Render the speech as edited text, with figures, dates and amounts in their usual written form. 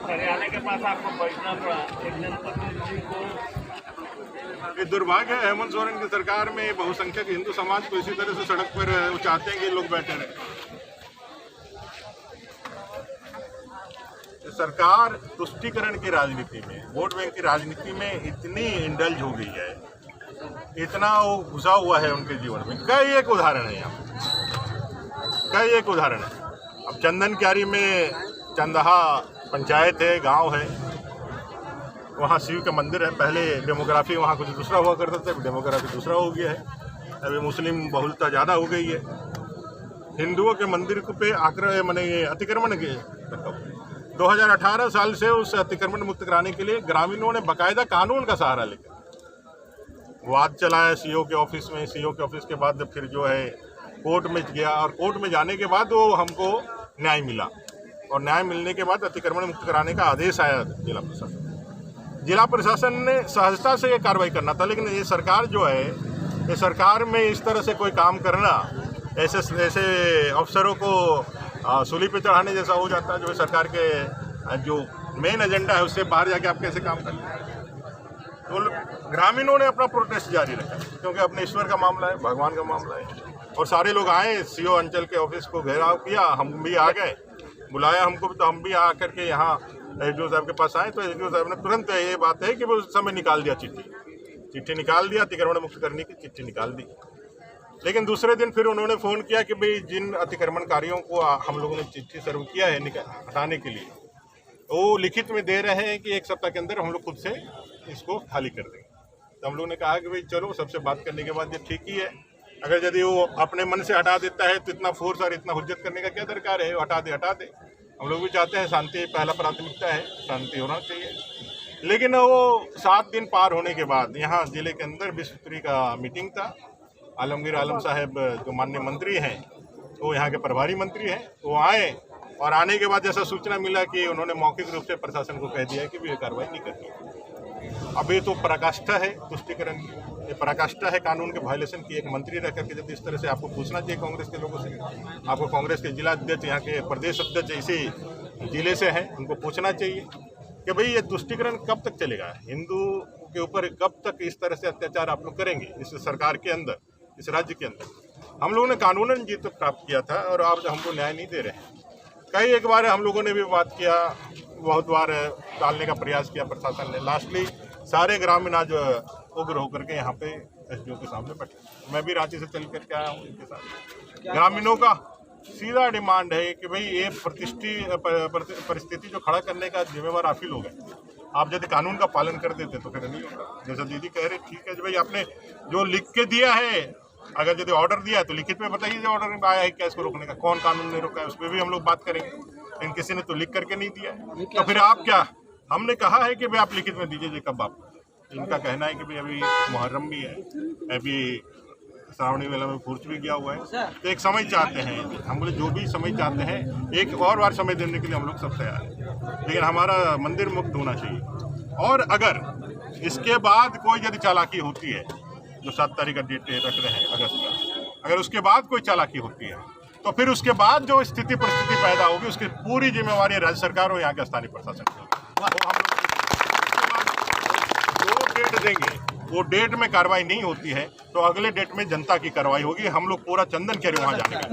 हरियाणा के पास आपको बैठना पड़ा एक जनप्रतिनिधि को। ये दुर्भाग्य है हेमंत सोरेन की सरकार में बहुसंख्यक हिंदू समाज को इसी तरह से सड़क पर वो चाहते हैं कि लोग बैठे रहे। सरकार तुष्टीकरण की राजनीति में, वोट बैंक की राजनीति में इतनी इंडल्ज हो गई है, इतना वो घुसा हुआ है उनके जीवन में। कई एक उदाहरण है यहाँ, कई एक उदाहरण है। अब चंदन क्यारी में चंदहा पंचायत है, गांव है, वहाँ शिव का मंदिर है। पहले डेमोग्राफी वहाँ कुछ दूसरा हुआ करता था, डेमोग्राफी दूसरा हो गया है। अभी मुस्लिम बहुलता ज़्यादा हो गई है। हिंदुओं के मंदिर पे अतिक्रमण के 2018 साल से उस अतिक्रमण मुक्त कराने के लिए ग्रामीणों ने बाकायदा कानून का सहारा लेकर वाद चलाया सीओ के ऑफिस में। सीओ के ऑफिस के बाद फिर जो है कोर्ट में गया, और कोर्ट में जाने के बाद वो हमको न्याय मिला, और न्याय मिलने के बाद अतिक्रमण मुक्त कराने का आदेश आया जिला प्रशासन। जिला प्रशासन ने सहजता से ये कार्रवाई करना था, लेकिन ये सरकार जो है, ये सरकार में इस तरह से कोई काम करना, ऐसे अफसरों को सूली पे चढ़ाने जैसा हो जाता है। जो सरकार के जो मेन एजेंडा है उससे बाहर जाके आप कैसे काम कर रहे हैं। तो ग्रामीणों ने अपना प्रोटेस्ट जारी रखा, क्योंकि अपने ईश्वर का मामला है, भगवान का मामला है। और सारे लोग आए, सीओ अंचल के ऑफिस को घेराव किया, हम भी आ गए, बुलाया हमको, तो हम भी आ करके यहाँ एसडीओ साहब के पास आए। तो एसडीओ साहब ने तुरंत ये बात है कि वो उस समय निकाल दिया, चिट्ठी निकाल दिया, अतिक्रमण मुक्त करने की चिट्ठी निकाल दी। लेकिन दूसरे दिन फिर उन्होंने फ़ोन किया कि भाई जिन अतिक्रमणकारियों को हम लोगों ने चिट्ठी सर्व किया है हटाने के लिए, वो लिखित में दे रहे हैं कि एक सप्ताह के अंदर हम लोग खुद से इसको खाली कर देंगे। तो हम लोगों ने कहा कि भाई चलो, सबसे बात करने के बाद ये ठीक ही है। अगर यदि वो अपने मन से हटा देता है तो इतना फोर्स और इतना हुज्जत करने का क्या दरकार है। वो हटा दे। हम लोग भी चाहते हैं शांति पहला प्राथमिकता है, शांति होना चाहिए। लेकिन वो 7 दिन पार होने के बाद यहाँ जिले के अंदर विश्व स्तरीय का मीटिंग था। आलमगीर आलम साहब जो माननीय मंत्री हैं, वो यहाँ के प्रभारी मंत्री हैं, वो आए, और आने के बाद जैसा सूचना मिला कि उन्होंने मौखिक रूप से प्रशासन को कह दिया कि ये कार्रवाई नहीं करनी। अब ये तो पराकाष्ठा है तुष्टीकरण की, ये पराकाष्ठा है कानून के वायलेशन की। एक मंत्री रह करके जब इस तरह से आपको पूछना चाहिए कांग्रेस के लोगों से, आपको कांग्रेस के जिला अध्यक्ष, यहाँ के प्रदेश अध्यक्ष इसी जिले से हैं, उनको पूछना चाहिए कि भाई ये तुष्टीकरण कब तक चलेगा, हिंदू के ऊपर कब तक इस तरह से अत्याचार आप लोग करेंगे इस सरकार के अंदर, इस राज्य के अंदर। हम लोगों ने कानूनन जीत प्राप्त किया था, और आप हमको न्याय नहीं दे रहे हैं। कई एक बार हम लोगों ने भी बात किया, बहुत बार टालने का प्रयास किया प्रशासन ने। लास्टली सारे ग्रामीण आज उग्र होकर के यहाँ पे एसडीओ के सामने बैठे। मैं भी रांची से चल करके आया हूँ इनके साथ। ग्रामीणों का सीधा डिमांड है कि भाई ये परिस्थिति जो खड़ा करने का जिम्मेवार आप ही लोग हैं। आप यदि कानून का पालन कर देते तो फिर नहीं होगा। जैसा दीदी कह रहे, ठीक है भाई, आपने जो लिख के दिया है, अगर यदि ऑर्डर दिया है तो लिखित में बताइए जो ऑर्डर में आया है क्या इसको रोकने का, कौन कानून ने रोका है, उस पर भी हम लोग बात करेंगे। लेकिन किसी ने तो लिख करके नहीं दिया है, तो फिर आप क्या, हमने कहा है कि भाई आप लिखित में दीजिए कब आप। इनका कहना है कि भाई अभी मुहर्रम भी है, अभी श्रावणी मेला में फूर्च भी गया हुआ है, तो एक समय चाहते हैं। हम बोले जो भी समय चाहते हैं, एक और बार समय देने के लिए हम लोग सब तैयार हैं, लेकिन हमारा मंदिर मुक्त होना चाहिए। और अगर इसके बाद कोई यदि चालाकी होती है, जो 7 तारीख का डेट रख रहे हैं अगस्त का, अगर उसके बाद कोई चालाकी होती है तो फिर उसके बाद जो स्थिति परिस्थिति पैदा होगी उसकी पूरी जिम्मेवारी राज्य सरकार और यहाँ के स्थानीय प्रशासन की। तो हम लोग जो डेट देंगे, वो डेट में कार्रवाई नहीं होती है तो अगले डेट में जनता की कार्रवाई होगी। हम लोग पूरा चंदन क्यारी वहाँ जाने का